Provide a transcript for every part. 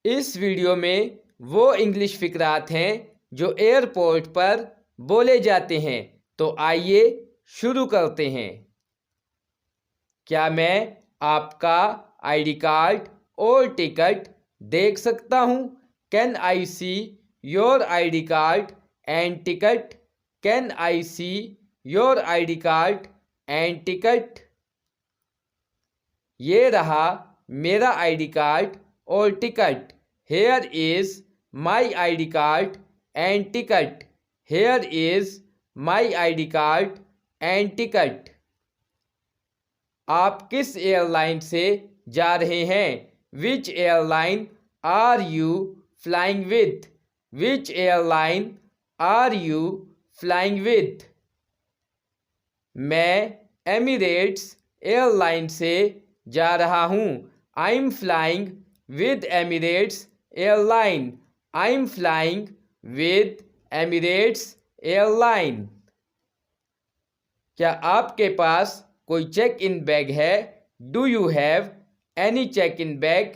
इस वीडियो में वो इंग्लिश फिक्रात हैं जो एयरपोर्ट पर बोले जाते हैं। तो आइए शुरू करते हैं। क्या मैं आपका आईडी कार्ड और टिकट देख सकता हूँ? Can I see your ID card and ticket? Can I see your ID card and ticket? ये रहा मेरा आईडी कार्ड और ticket. Here is my ID card and ticket. Here is my ID card and ticket. आप किस airline से जा रहे हैं? Which airline are you flying with? Which airline are you flying with? मैं एमिरेट्स एयरलाइन से जा रहा हूँ। I am flying with Emirates airline. I am flying with Emirates airline. क्या आपके पास कोई चेक इन बैग है? Do you have any check in bag?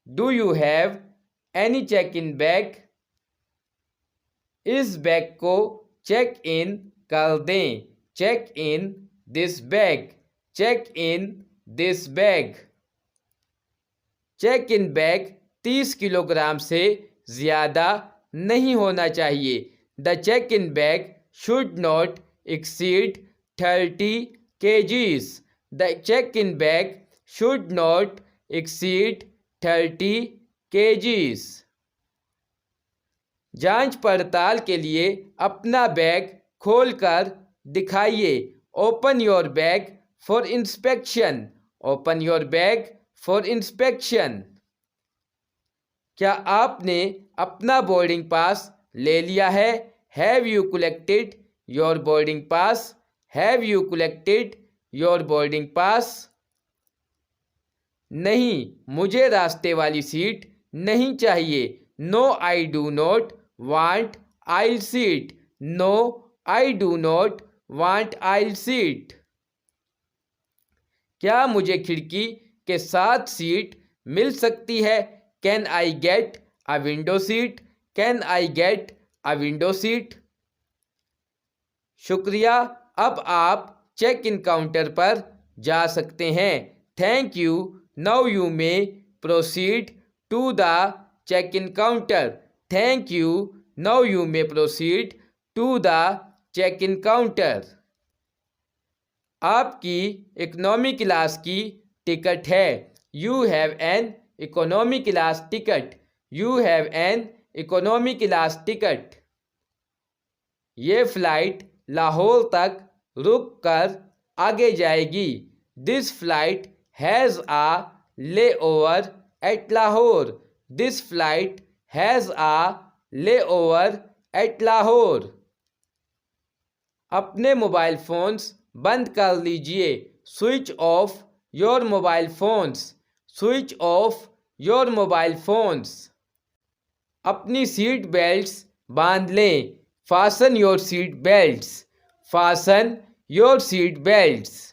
Do you have any check in bag? इस बैग को चेक इन कर दें। Check in this bag. Check in this bag. Check in bag 30 kilogram से ज़्यादा नहीं होना चाहिए। The check in bag should not exceed 30 kgs. The check in bag should not exceed 30 kgs. जांच पड़ताल के लिए अपना बैग खोलकर दिखाइए। Open your bag for inspection. Open your bag for inspection. क्या आपने अपना बोर्डिंग पास ले लिया है? Have you collected your boarding pass? Have you collected your boarding pass? नहीं, मुझे रास्ते वाली सीट नहीं चाहिए। No I do not want aisle seat. No I do not want aisle seat. क्या मुझे खिड़की के साथ सीट मिल सकती है? Can I get a window seat? Can I get a window seat? शुक्रिया, अब आप चेक इन काउंटर पर जा सकते हैं। Thank you, now you may proceed to the check in counter. Thank you, now you may proceed to the check in counter. आपकी economy class की ticket है। You have an economy class ticket. You have an economy class ticket. ये flight Lahore तक रुक कर आगे जाएगी। This flight has a layover at Lahore. This flight has a layover at Lahore. अपने मोबाइल फ़ोन्स बंद कर लीजिए। Switch off your mobile phones. Switch off your mobile phones. अपनी सीट बेल्ट्स बांध लें। Fasten your seat belts. Fasten your seat belts.